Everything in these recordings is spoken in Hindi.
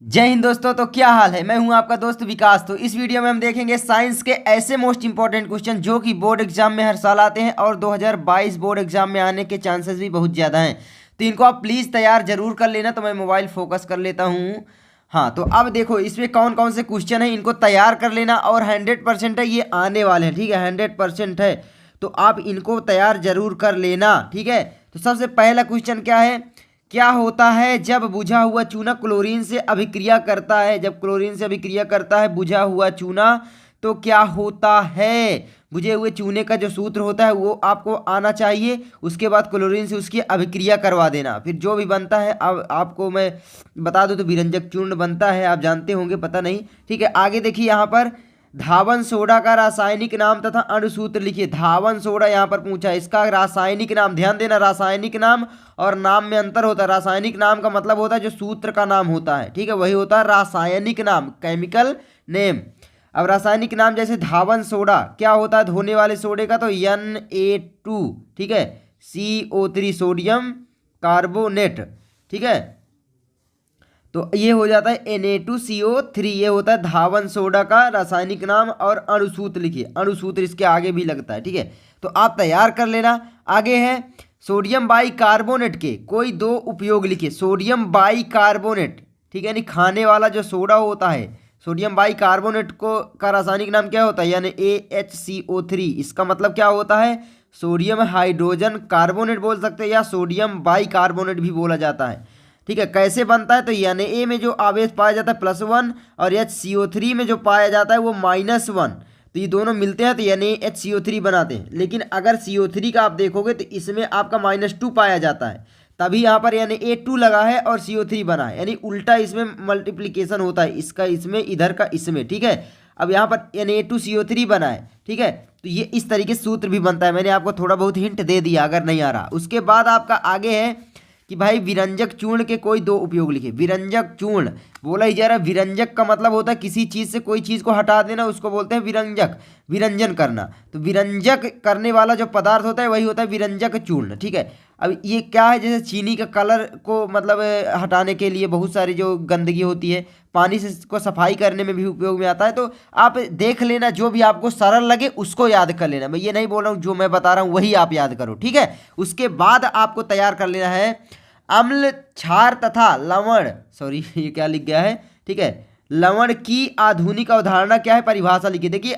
जय हिंद दोस्तों। तो क्या हाल है। मैं हूं आपका दोस्त विकास। तो इस वीडियो में हम देखेंगे साइंस के ऐसे मोस्ट इंपॉर्टेंट क्वेश्चन जो कि बोर्ड एग्जाम में हर साल आते हैं और 2022 बोर्ड एग्जाम में आने के चांसेस भी बहुत ज़्यादा हैं। तो इनको आप प्लीज़ तैयार जरूर कर लेना। तो मैं मोबाइल फोकस कर लेता हूँ। हाँ, तो अब देखो इसमें कौन कौन से क्वेश्चन है, इनको तैयार कर लेना। और 100% है, ये आने वाले हैं। ठीक है, 100% है, तो आप इनको तैयार जरूर कर लेना। ठीक है, तो सबसे पहला क्वेश्चन क्या है, क्या होता है जब बुझा हुआ चूना क्लोरीन से अभिक्रिया करता है। जब क्लोरीन से अभिक्रिया करता है बुझा हुआ चूना, तो क्या होता है। बुझे हुए चूने का जो सूत्र होता है वो आपको आना चाहिए। उसके बाद क्लोरीन से उसकी अभिक्रिया करवा देना, फिर जो भी बनता है। अब आपको मैं बता दूं तो विरंजक चूर्ण बनता है, आप जानते होंगे, पता नहीं। ठीक है, आगे देखिए यहाँ पर धावन सोडा का रासायनिक नाम तथा अणुसूत्र लिखिए। धावन सोडा यहाँ पर पूछा है, इसका रासायनिक नाम, ध्यान देना, रासायनिक नाम और नाम में अंतर होता है। रासायनिक नाम का मतलब होता है जो सूत्र का नाम होता है, ठीक है, वही होता है रासायनिक नाम, केमिकल नेम। अब रासायनिक नाम जैसे धावन सोडा, क्या होता है धोने वाले सोडे का, तो Na2, ठीक है, CO3 सोडियम कार्बोनेट। ठीक है, तो ये हो जाता है Na2CO3, ये होता है धावन सोडा का रासायनिक नाम। और अणुसूत्र लिखिए, अणुसूत्र इसके आगे भी लगता है। ठीक है, तो आप तैयार कर लेना। आगे है सोडियम बाइकार्बोनेट के कोई दो उपयोग लिखिए। सोडियम बाइकार्बोनेट, ठीक है, यानी खाने वाला जो सोडा होता है, सोडियम बाइकार्बोनेट को का रासायनिक नाम क्या होता है, यानी AHCO3। इसका मतलब क्या होता है, सोडियम हाइड्रोजन कार्बोनेट बोल सकते हैं या सोडियम बाइकार्बोनेट भी बोला जाता है। ठीक है, कैसे बनता है, तो Na में जो आवेश पाया जाता है +1 और HCO3 में जो पाया जाता है वो -1। तो ये दोनों मिलते हैं तो NaHCO3 बनाते हैं। लेकिन अगर CO3 का आप देखोगे तो इसमें आपका -2 पाया जाता है, तभी यहाँ पर Na2 लगा है और CO3 बना है, यानी उल्टा इसमें मल्टीप्लिकेशन होता है, इसका इसमें, इधर का इसमें। ठीक है, अब यहाँ पर Na2CO3 बना है। ठीक है, तो ये इस तरीके से सूत्र भी बनता है। मैंने आपको थोड़ा बहुत हिंट दे दिया अगर नहीं आ रहा। उसके बाद आपका आगे है कि भाई विरंजक चूर्ण के कोई दो उपयोग लिखे। विरंजक चूर्ण बोला ही जा रहा है, विरंजक का मतलब होता है किसी चीज से कोई चीज को हटा देना, उसको बोलते हैं विरंजक, विरंजन करना। तो विरंजक करने वाला जो पदार्थ होता है वही होता है विरंजक चूर्ण। ठीक है, अब ये क्या है, जैसे चीनी का कलर को मतलब हटाने के लिए बहुत सारी जो गंदगी होती है, पानी से को सफाई करने में भी उपयोग में आता है। तो आप देख लेना, जो भी आपको सरल लगे उसको याद कर लेना। मैं ये नहीं बोल रहा हूँ जो मैं बता रहा हूँ वही आप याद करो। ठीक है, उसके बाद आपको तैयार कर लेना है अम्ल, क्षार तथा लवण, सॉरी ये क्या लिख गया है, ठीक है, लवण की आधुनिक अवधारणा क्या है, परिभाषा लिखी। देखिए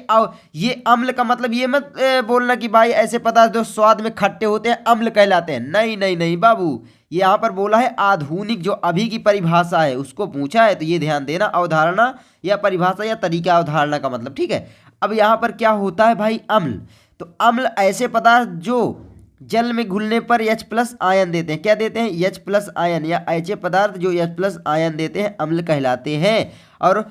ये अम्ल का मतलब ये मत बोलना कि भाई ऐसे पदार्थ जो स्वाद में खट्टे होते हैं अम्ल कहलाते हैं। नहीं नहीं नहीं बाबू, ये यहाँ पर बोला है आधुनिक, जो अभी की परिभाषा है उसको पूछा है। तो ये ध्यान देना, अवधारणा या परिभाषा या तरीका अवधारणा का मतलब। ठीक है, अब यहाँ पर क्या होता है भाई, अम्ल। तो अम्ल ऐसे पदार्थ जो जल में घुलने पर H+ आयन देते हैं। क्या देते हैं, H+ आयन, या ऐसे पदार्थ जो H+ आयन देते हैं अम्ल कहलाते हैं। और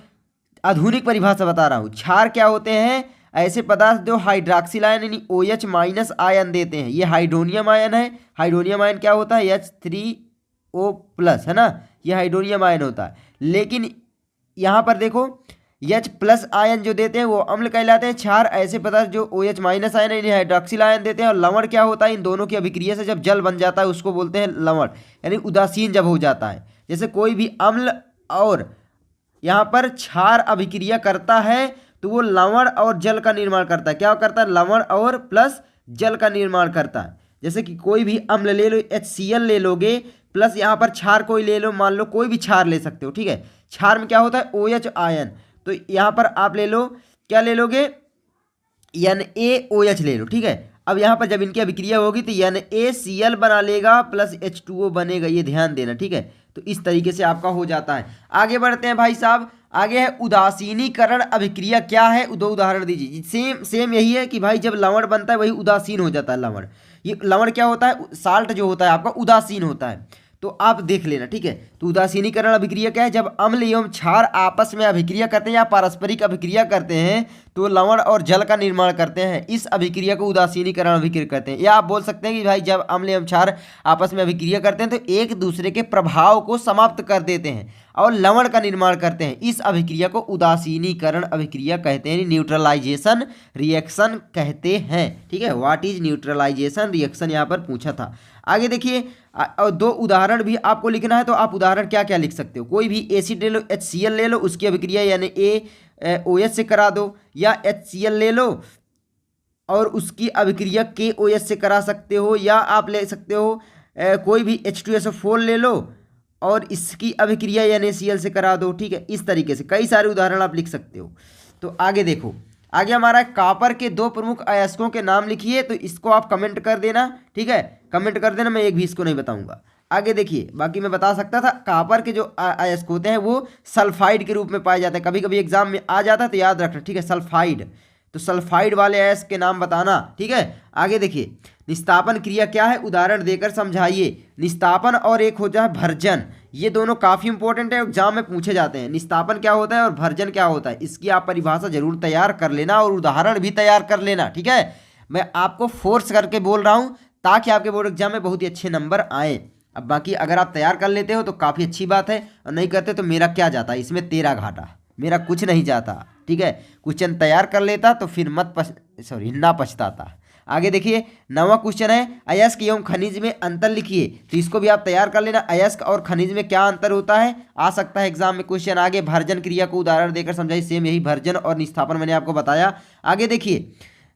आधुनिक परिभाषा बता रहा हूँ। क्षार क्या होते हैं, ऐसे पदार्थ जो हाइड्रॉक्सिल आयन यानी OH- आयन देते हैं। ये हाइड्रोनियम आयन है। हाइड्रोनियम आयन क्या होता है, H3O+, है ना, ये हाइड्रोनियम आयन होता है। लेकिन यहाँ पर देखो H+ आयन जो देते हैं वो अम्ल कहलाते हैं। क्षार ऐसे पदार्थ जो OH- आयन यानी हाइड्रॉक्सिल आयन देते हैं। और लवण क्या होता है, इन दोनों की अभिक्रिया से जब जल बन जाता है उसको बोलते हैं लवण, यानी उदासीन जब हो जाता है। जैसे कोई भी अम्ल और यहाँ पर क्षार अभिक्रिया करता है तो वो लवण और जल का निर्माण करता है। क्या करता है, लवण और प्लस जल का निर्माण करता है। जैसे कि कोई भी अम्ल ले लो, HCl ले लोगे, प्लस यहाँ पर क्षार कोई ले लो, मान लो कोई भी क्षार ले सकते हो। ठीक है, क्षार में क्या होता है, OH आयन। तो यहाँ पर आप ले लो, क्या ले लोगे, NaOH ले लो। ठीक है, अब यहाँ पर जब इनकी अभिक्रिया होगी तो NaCl बना लेगा प्लस H2O बनेगा, ये ध्यान देना। ठीक है, तो इस तरीके से आपका हो जाता है। आगे बढ़ते हैं भाई साहब। आगे है उदासीनीकरण अभिक्रिया, क्या है, दो उदाहरण दीजिए। सेम सेम यही है कि भाई जब लवण बनता है वही उदासीन हो जाता है लवण। ये लवण क्या होता है, साल्ट जो होता है आपका उदासीन होता है। तो आप देख लेना। ठीक है, तो उदासीनीकरण अभिक्रिया क्या है, जब अम्ल एवं क्षार आपस में अभिक्रिया करते हैं या पारस्परिक अभिक्रिया करते हैं तो लवण और जल का निर्माण करते हैं। इस अभिक्रिया को उदासीनीकरण अभिक्रिया कहते हैं। या आप बोल सकते हैं कि भाई जब अम्ल एवं क्षार आपस में अभिक्रिया करते हैं तो एक दूसरे के प्रभाव को समाप्त कर देते हैं और लवण का निर्माण करते हैं। इस अभिक्रिया को उदासीनीकरण अभिक्रिया कहते हैं, न्यूट्रलाइजेशन रिएक्शन कहते हैं। ठीक है, व्हाट इज न्यूट्रलाइजेशन रिएक्शन यहाँ पर पूछा था। आगे देखिए, और दो उदाहरण भी आपको लिखना है, तो आप उदाहरण क्या क्या लिख सकते हो, कोई भी एसिड ले लो, HCl ले लो, उसकी अभिक्रिया यानी AOH से करा दो, या HCl ले लो और उसकी अभिक्रिया KOH से करा सकते हो, या आप ले सकते हो कोई भी H2SO4 ले लो और इसकी अभिक्रिया NaCl से करा दो। ठीक है, इस तरीके से कई सारे उदाहरण आप लिख सकते हो। तो आगे देखो, आगे हमारा कॉपर के दो प्रमुख अयस्कों के नाम लिखिए, तो इसको आप कमेंट कर देना। ठीक है, कमेंट कर देना, मैं एक भी इसको नहीं बताऊंगा। आगे देखिए, बाकी मैं बता सकता था, कॉपर के जो अयस्क होते हैं वो सल्फाइड के रूप में पाए जाते हैं, कभी कभी एग्जाम में आ जाता है तो याद रखना। ठीक है, सल्फाइड, तो सल्फाइड वाले अयस्क के नाम बताना। ठीक है, आगे देखिए, निस्तापन क्रिया क्या है, उदाहरण देकर समझाइए। निस्तापन और एक होता है भर्जन, ये दोनों काफ़ी इंपॉर्टेंट है, एग्जाम में पूछे जाते हैं। निस्तापन क्या होता है और भर्जन क्या होता है, इसकी आप परिभाषा जरूर तैयार कर लेना और उदाहरण भी तैयार कर लेना। ठीक है, मैं आपको फोर्स करके बोल रहा हूँ ताकि आपके बोर्ड एग्जाम में बहुत ही अच्छे नंबर आए। अब बाकी अगर आप तैयार कर लेते हो तो काफ़ी अच्छी बात है, और नहीं करते तो मेरा क्या जाता, इसमें तेरा घाटा, मेरा कुछ नहीं जाता। ठीक है, क्वेश्चन तैयार कर लेता तो फिर ना पछताता। आगे देखिए, 9वां क्वेश्चन है, अयस्क एवं खनिज में अंतर लिखिए, तो इसको भी आप तैयार कर लेना। अयस्क और खनिज में क्या अंतर होता है, आ सकता है एग्जाम में क्वेश्चन। आगे भर्जन क्रिया को उदाहरण देकर समझाइए, सेम यही भर्जन और निस्तापन मैंने आपको बताया। आगे देखिए,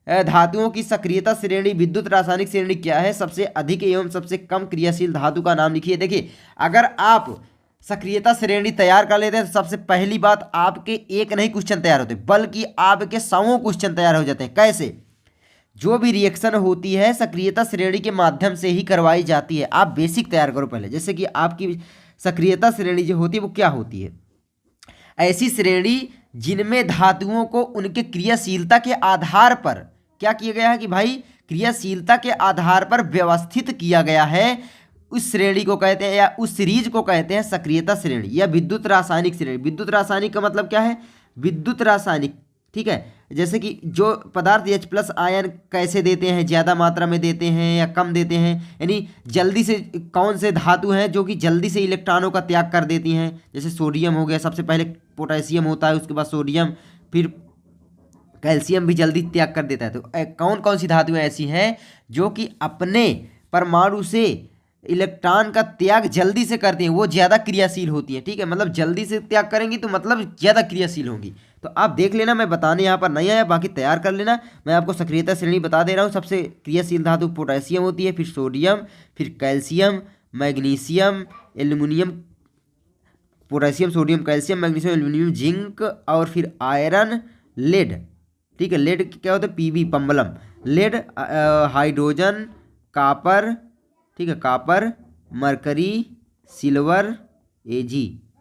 धातुओं की सक्रियता श्रेणी, विद्युत रासायनिक श्रेणी क्या है, सबसे अधिक एवं सबसे कम क्रियाशील धातु का नाम लिखिए। देखिए, अगर आप सक्रियता श्रेणी तैयार कर लेते हैं तो सबसे पहली बात, आपके एक नहीं क्वेश्चन तैयार होते बल्कि आपके 100 क्वेश्चन तैयार हो जाते हैं। कैसे, जो भी रिएक्शन होती है सक्रियता श्रेणी के माध्यम से ही करवाई जाती है। आप बेसिक तैयार करो पहले, जैसे कि आपकी सक्रियता श्रेणी जो होती है वो क्या होती है, ऐसी श्रेणी जिनमें धातुओं को उनके क्रियाशीलता के आधार पर क्या किया गया है कि भाई क्रियाशीलता के आधार पर व्यवस्थित किया गया है, उस श्रेणी को कहते हैं, या उस सीरीज को कहते हैं सक्रियता श्रेणी या विद्युत रासायनिक श्रेणी। विद्युत रासायनिक का मतलब क्या है, विद्युत रासायनिक। ठीक है, जैसे कि जो पदार्थ H+ आयन कैसे देते हैं, ज़्यादा मात्रा में देते हैं या कम देते हैं, यानी जल्दी से कौन से धातु हैं जो कि जल्दी से इलेक्ट्रॉनों का त्याग कर देती हैं, जैसे सोडियम हो गया, सबसे पहले पोटेशियम होता है, उसके बाद सोडियम, फिर कैल्शियम भी जल्दी त्याग कर देता है। तो कौन कौन सी धातुएं ऐसी हैं जो कि अपने परमाणु से इलेक्ट्रॉन का त्याग जल्दी से करती हैं, वो ज़्यादा क्रियाशील होती हैं। ठीक है, मतलब जल्दी से त्याग करेंगी तो मतलब ज़्यादा क्रियाशील होंगी। तो आप देख लेना, मैं बताने यहाँ पर नहीं आया, बाकी तैयार कर लेना। मैं आपको सक्रियता श्रेणी बता दे रहा हूँ। सबसे क्रियाशील धातु पोटेशियम होती है, फिर सोडियम, फिर calcium, magnesium, aluminium, potassium, sodium, calcium, magnesium, aluminium, zinc, और फिर आयरन, लेड। ठीक है, लेड क्या होता है, Pb, पम्बलम, लेड, हाइड्रोजन, कापर, ठीक है, कापर, मरकरी, सिल्वर, Ag,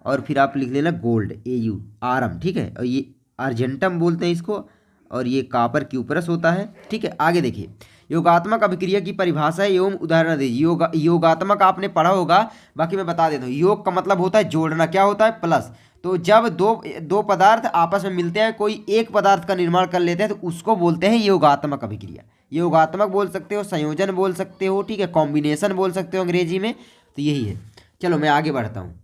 और फिर आप लिख लेना गोल्ड, Au, आरम। ठीक है, और ये अर्जेंटम बोलते हैं इसको, और ये कापर क्यूपरस होता है। ठीक है, आगे देखिए, योगात्मक अभिक्रिया की परिभाषा एवं उदाहरण दीजिए। योगात्मक आपने पढ़ा होगा, बाकी मैं बता देता हूँ। योग का मतलब होता है जोड़ना, क्या होता है, प्लस। तो जब दो पदार्थ आपस में मिलते हैं, कोई एक पदार्थ का निर्माण कर लेते हैं, तो उसको बोलते हैं योगात्मक अभिक्रिया। योगात्मक बोल सकते हो, संयोजन बोल सकते हो, ठीक है, कॉम्बिनेशन बोल सकते हो अंग्रेजी में। तो यही है। चलो मैं आगे बढ़ता हूँ।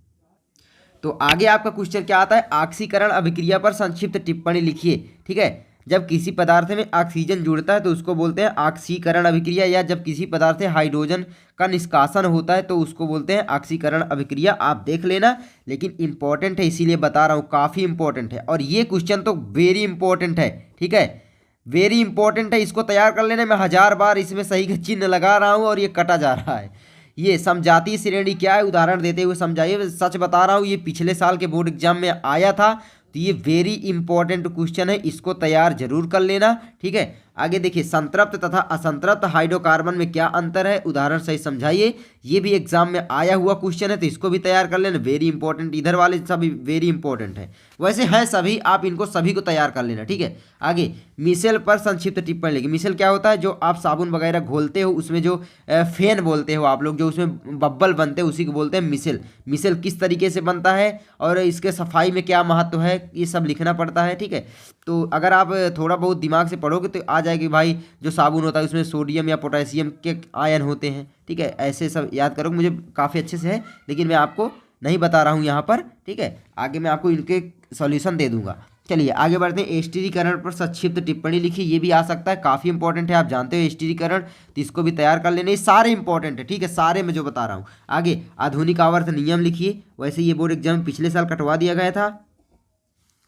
तो आगे आपका क्वेश्चन क्या आता है, ऑक्सीकरण अभिक्रिया पर संक्षिप्त टिप्पणी लिखिए। ठीक है, जब किसी पदार्थ में ऑक्सीजन जुड़ता है तो उसको बोलते हैं ऑक्सीकरण अभिक्रिया, या जब किसी पदार्थ से हाइड्रोजन का निष्कासन होता है तो उसको बोलते हैं ऑक्सीकरण अभिक्रिया। आप देख लेना, लेकिन इंपॉर्टेंट है इसीलिए बता रहा हूँ, काफ़ी इंपॉर्टेंट है, और ये क्वेश्चन तो वेरी इंपॉर्टेंट है। ठीक है, वेरी इंपॉर्टेंट है, इसको तैयार कर लेना। मैं 1000 बार इसमें सही का चिन्ह लगा रहा हूँ और ये कटा जा रहा है। ये समजातीय श्रेणी क्या है, उदाहरण देते हुए समझाइए। सच बता रहा हूँ, ये पिछले साल के बोर्ड एग्जाम में आया था, तो ये वेरी इंपॉर्टेंट क्वेश्चन है, इसको तैयार जरूर कर लेना। ठीक है, आगे देखिए, संतृप्त तथा असंतृप्त हाइड्रोकार्बन में क्या अंतर है, उदाहरण सही समझाइए। ये भी एग्जाम में आया हुआ क्वेश्चन है, तो इसको भी तैयार कर लेना, वेरी इंपॉर्टेंट। इधर वाले सभी वेरी इंपॉर्टेंट है, वैसे हैं सभी, आप इनको सभी को तैयार कर लेना। ठीक है, आगे मिसेल पर संक्षिप्त टिप्पणी लिखिए। मिसेल क्या होता है, जो आप साबुन वगैरह घोलते हो, उसमें जो फेन बोलते हो आप लोग, जो उसमें बब्बल बनते हैं, उसी को बोलते हैं मिसेल। मिसेल किस तरीके से बनता है और इसके सफाई में क्या महत्व है, ये सब लिखना पड़ता है। ठीक है, तो अगर आप थोड़ा बहुत दिमाग से पढ़ोगे तो आ जाएगी भाई, जो साबुन होता है उसमें सोडियम या पोटेशियम के आयन होते हैं। ठीक है, ऐसे सब याद करो, मुझे काफ़ी अच्छे से है, लेकिन मैं आपको नहीं बता रहा हूँ यहाँ पर। ठीक है, आगे मैं आपको इनके सॉल्यूशन दे दूंगा। चलिए आगे बढ़ते हैं। स्टीरीकरण पर संक्षिप्त टिप्पणी लिखिए, ये भी आ सकता है, काफ़ी इंपॉर्टेंट है, आप जानते हो स्टीरीकरण, तो इसको भी तैयार कर लेने, ये सारे इंपॉर्टेंट है, ठीक है, सारे मैं जो बता रहा हूँ। आगे आधुनिक आवर्त नियम लिखिए, वैसे ये बोर्ड एग्जाम पिछले साल कटवा दिया गया था,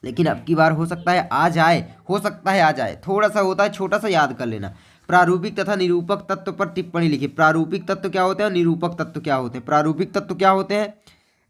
लेकिन अब की बार हो सकता है आ जाए, हो सकता है आ जाए, थोड़ा सा होता है, छोटा सा याद कर लेना। प्रारूपिक तथा निरूपक तत्व पर टिप्पणी लिखिए। प्रारूपिक तत्व क्या होते हैं, निरूपक तत्व क्या होते हैं। प्रारूपिक तत्व क्या होते हैं,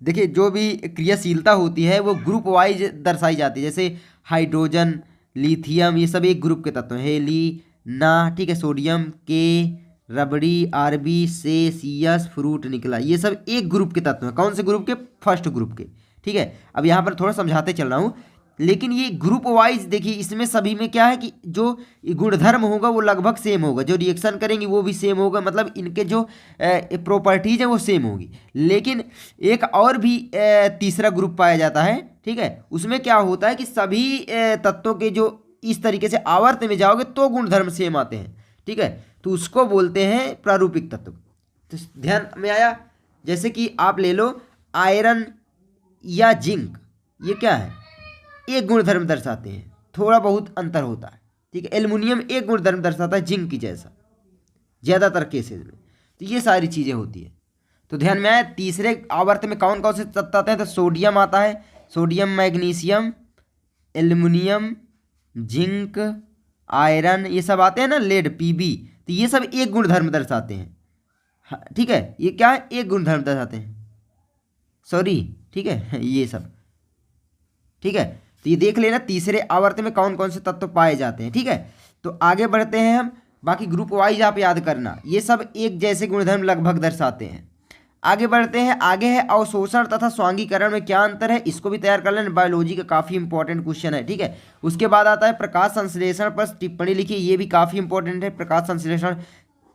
देखिए जो भी क्रियाशीलता होती है वो ग्रुप वाइज दर्शाई जाती है, जैसे हाइड्रोजन, लिथियम, ये सब एक ग्रुप के तत्व हैं। हेली ना, ठीक है, सोडियम के, रबड़ी, आरबी, से, सीएस, फ्रूट निकला, ये सब एक ग्रुप के तत्व हैं। कौन से ग्रुप के, फर्स्ट ग्रुप के, ठीक है। अब यहाँ पर थोड़ा समझाते चल रहा हूँ, लेकिन ये ग्रुप वाइज देखिए, इसमें सभी में क्या है कि जो गुणधर्म होगा वो लगभग सेम होगा, जो रिएक्शन करेंगे वो भी सेम होगा, मतलब इनके जो प्रॉपर्टीज हैं वो सेम होगी। लेकिन एक और भी तीसरा ग्रुप पाया जाता है, ठीक है, उसमें क्या होता है कि सभी तत्वों के जो इस तरीके से आवर्त में जाओगे तो गुणधर्म सेम आते हैं, ठीक है, तो उसको बोलते हैं प्रारूपिक तत्व। तो ध्यान में आया। जैसे कि आप ले लो आयरन या जिंक, ये क्या है, एक गुणधर्म दर्शाते हैं, थोड़ा बहुत अंतर होता है, ठीक है। एल्युमिनियम एक गुणधर्म दर्शाता है जिंक की जैसा ज़्यादातर केसेज में, तो ये सारी चीज़ें होती है। तो ध्यान में आया। तीसरे आवर्त में कौन कौन से तत्व आते हैं, तो सोडियम आता है, sodium, magnesium, aluminium, zinc, iron, ये सब आते हैं ना, लेड, पीबी, तो ये सब एक गुणधर्म दर्शाते हैं, ठीक है, ये क्या है, एक गुणधर्म दर्शाते हैं, सॉरी, ठीक है, ये सब, ठीक है। तो ये देख लेना तीसरे आवर्त में कौन कौन से तत्व पाए जाते हैं, ठीक है। तो आगे बढ़ते हैं हम, बाकी ग्रुप वाइज आप याद करना, ये सब एक जैसे गुणधर्म लगभग दर्शाते हैं। आगे बढ़ते हैं, आगे है अवशोषण तथा स्वांगीकरण में क्या अंतर है, इसको भी तैयार कर लेना, बायोलॉजी का काफ़ी इंपॉर्टेंट क्वेश्चन है, ठीक है। उसके बाद आता है प्रकाश संश्लेषण पर टिप्पणी लिखिए, ये भी काफ़ी इंपॉर्टेंट है, प्रकाश संश्लेषण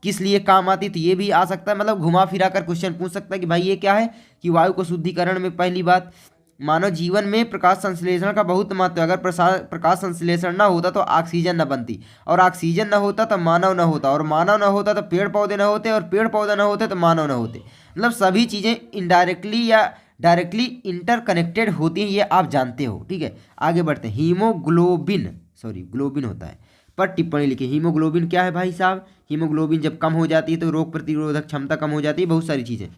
किस लिए काम आती, तो ये भी आ सकता है, मतलब घुमा फिरा कर क्वेश्चन पूछ सकता है कि भाई ये क्या है, कि वायु को शुद्धिकरण में पहली बात, मानव जीवन में प्रकाश संश्लेषण का बहुत महत्व है। अगर प्रकाश संश्लेषण ना होता तो ऑक्सीजन न बनती, और ऑक्सीजन न होता तो मानव न होता, और मानव न होता तो पेड़ पौधे न होते, और पेड़ पौधे न होते तो मानव न होते। मतलब सभी चीज़ें इनडायरेक्टली या डायरेक्टली इंटरकनेक्टेड होती हैं, ये आप जानते हो, ठीक है। आगे बढ़ते हैं, हीमोग्लोबिन, सॉरी ग्लोबिन होता है, पर टिप्पणी लिखिए। हीमोग्लोबिन क्या है भाई साहब, हीमोग्लोबिन जब कम हो जाती है तो रोग प्रतिरोधक क्षमता कम हो जाती है, बहुत सारी चीज़ें।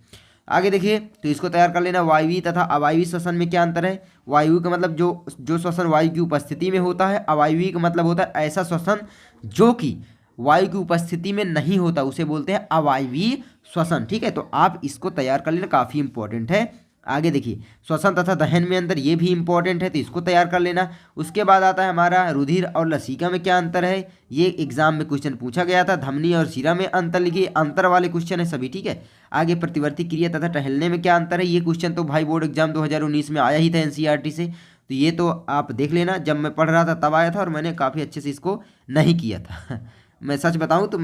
आगे देखिए, तो इसको तैयार कर लेना। वायवीय तथा अवायवीय श्वसन में क्या अंतर है, वायु का मतलब जो श्वसन वायु की उपस्थिति में होता है, अवायवीय का मतलब होता है ऐसा श्वसन जो कि वायु की उपस्थिति में नहीं होता, उसे बोलते हैं अवायवीय श्वसन, ठीक है। तो आप इसको तैयार कर लेना, काफ़ी इंपॉर्टेंट है। आगे देखिए, श्वसन तथा दहन में अंतर, ये भी इंपॉर्टेंट है, तो इसको तैयार कर लेना। उसके बाद आता है हमारा रुधिर और लसिका में क्या अंतर है, ये एग्जाम में क्वेश्चन पूछा गया था। धमनी और शिरा में अंतर लिखिए, अंतर वाले क्वेश्चन है सभी, ठीक है। आगे प्रतिवर्ती क्रिया तथा टहलने में क्या अंतर है, ये क्वेश्चन तो भाई बोर्ड एग्जाम 2019 में आया ही था एनसीईआरटी से, तो ये तो आप देख लेना, जब मैं पढ़ रहा था तब आया था, और मैंने काफ़ी अच्छे से इसको नहीं किया था मैं सच बताऊं तो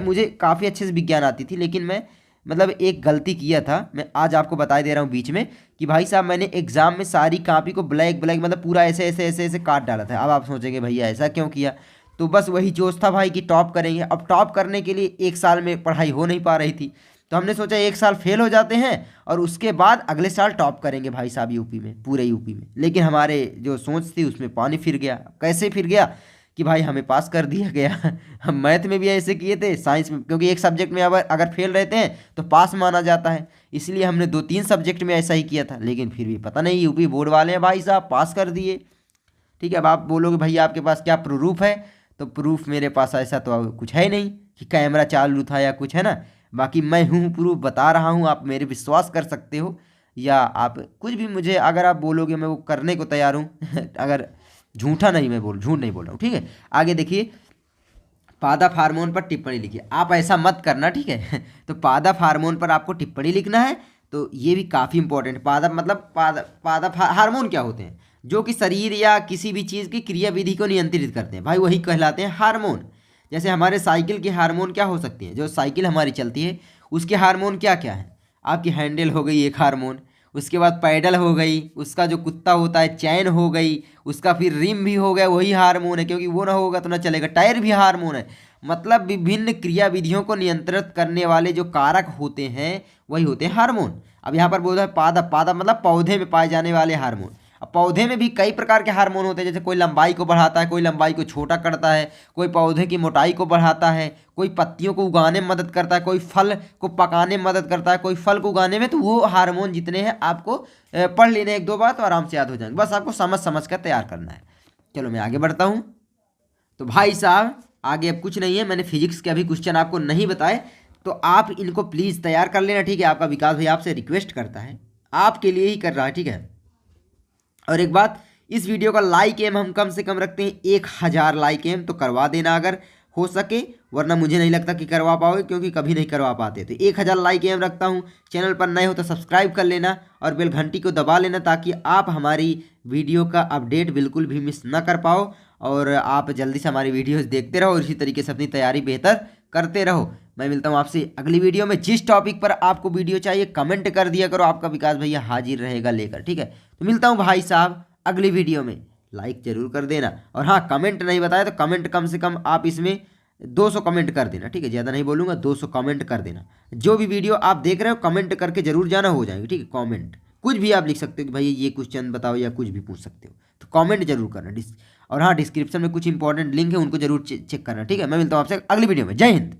मुझे काफ़ी अच्छे से विज्ञान आती थी, लेकिन मैं मतलब एक गलती किया था, मैं आज आपको बता दे रहा हूँ बीच में, कि भाई साहब मैंने एग्जाम में सारी कॉपी को ब्लैक मतलब पूरा ऐसे ऐसे ऐसे ऐसे काट डाला था। अब आप सोचेंगे भैया ऐसा क्यों किया, तो बस वही जोश था भाई कि टॉप करेंगे। अब टॉप करने के लिए एक साल में पढ़ाई हो नहीं पा रही थी, तो हमने सोचा एक साल फेल हो जाते हैं और उसके बाद अगले साल टॉप करेंगे भाई साहब यूपी में, पूरे यूपी में। लेकिन हमारे जो सोच थी उसमें पानी फिर गया। कैसे फिर गया कि भाई हमें पास कर दिया गया हम मैथ में भी ऐसे किए थे, साइंस में, क्योंकि एक सब्जेक्ट में अगर फेल रहते हैं तो पास माना जाता है, इसलिए हमने 2-3 सब्जेक्ट में ऐसा ही किया था। लेकिन फिर भी पता नहीं यूपी बोर्ड वाले हैं भाई साहब पास कर दिए, ठीक है। अब आप बोलोगे भैया आपके पास क्या प्रूफ है, तो प्रूफ मेरे पास ऐसा तो कुछ है नहीं कि कैमरा चालू था या कुछ, है ना। बाकी मैं हूँ प्रूफ बता रहा हूँ, आप मेरे विश्वास कर सकते हो, या आप कुछ भी मुझे अगर आप बोलोगे मैं वो करने को तैयार हूँ अगर झूठ नहीं बोल रहा हूँ, ठीक है। आगे देखिए, पादप हार्मोन पर टिप्पणी लिखिए। आप ऐसा मत करना, ठीक है तो पादप हार्मोन पर आपको टिप्पणी लिखना है, तो ये भी काफ़ी इंपॉर्टेंट। पादप मतलब पादप हार्मोन क्या होते हैं, जो कि शरीर या किसी भी चीज़ की क्रियाविधि को नियंत्रित करते हैं, भाई वही कहलाते हैं हार्मोन। जैसे हमारे साइकिल के हार्मोन क्या हो सकती हैं, जो साइकिल हमारी चलती है उसके हार्मोन क्या क्या है, आपकी हैंडल हो गई एक हार्मोन, उसके बाद पैडल हो गई, उसका जो कुत्ता होता है चैन हो गई, उसका फिर रिम भी हो गया, वही हार्मोन है, क्योंकि वो ना होगा तो ना चलेगा। टायर भी हार्मोन है। मतलब विभिन्न क्रियाविधियों को नियंत्रित करने वाले जो कारक होते हैं वही होते हैं हार्मोन। अब यहाँ पर बोल रहा है पादप मतलब पौधे में पाए जाने वाले हार्मोन। अब पौधे में भी कई प्रकार के हार्मोन होते हैं, जैसे कोई लंबाई को बढ़ाता है, कोई लंबाई को छोटा करता है, कोई पौधे की मोटाई को बढ़ाता है, कोई पत्तियों को उगाने में मदद करता है, कोई फल को पकाने में मदद करता है, कोई फल को उगाने में। तो वो हार्मोन जितने हैं आपको पढ़ लेने एक दो बार तो आराम से याद हो जाएंगे, बस आपको समझ समझ कर तैयार करना है। चलो मैं आगे बढ़ता हूँ। तो भाई साहब आगे अब कुछ नहीं है, मैंने फिजिक्स के अभी क्वेश्चन आपको नहीं बताए, तो आप इनको प्लीज़ तैयार कर लेना, ठीक है। आपका विकास भाई आपसे रिक्वेस्ट करता है, आपके लिए ही कर रहा है, ठीक है। और एक बात, इस वीडियो का लाइक एम हम कम से कम रखते हैं 1000 लाइक एम, तो करवा देना अगर हो सके, वरना मुझे नहीं लगता कि करवा पाओगे, क्योंकि कभी नहीं करवा पाते। तो 1000 लाइक एम रखता हूँ। चैनल पर नए हो तो सब्सक्राइब कर लेना और बेल घंटी को दबा लेना, ताकि आप हमारी वीडियो का अपडेट बिल्कुल भी मिस ना कर पाओ और आप जल्दी से हमारी वीडियोस देखते रहो और इसी तरीके से अपनी तैयारी बेहतर करते रहो। मैं मिलता हूँ आपसे अगली वीडियो में। जिस टॉपिक पर आपको वीडियो चाहिए कमेंट कर दिया करो, आपका विकास भैया हाजिर रहेगा लेकर, ठीक है। तो मिलता हूँ भाई साहब अगली वीडियो में। लाइक जरूर कर देना, और हाँ कमेंट नहीं बताया तो कमेंट कम से कम आप इसमें 200 कमेंट कर देना, ठीक है। ज़्यादा नहीं बोलूँगा, 200 कमेंट कर देना। जो भी वीडियो आप देख रहे हो कमेंट करके जरूर जाना, हो जाएंगे, ठीक है। कमेंट कुछ भी आप लिख सकते हो कि भाई ये क्वेश्चन बताओ या कुछ भी पूछ सकते हो, तो कमेंट जरूर करना। और हाँ डिस्क्रिप्शन में कुछ इंपॉर्टेंट लिंक है, उनको जरूर चेक करना, ठीक है। मैं मिलता हूँ आपसे अगली वीडियो में। जय हिंद।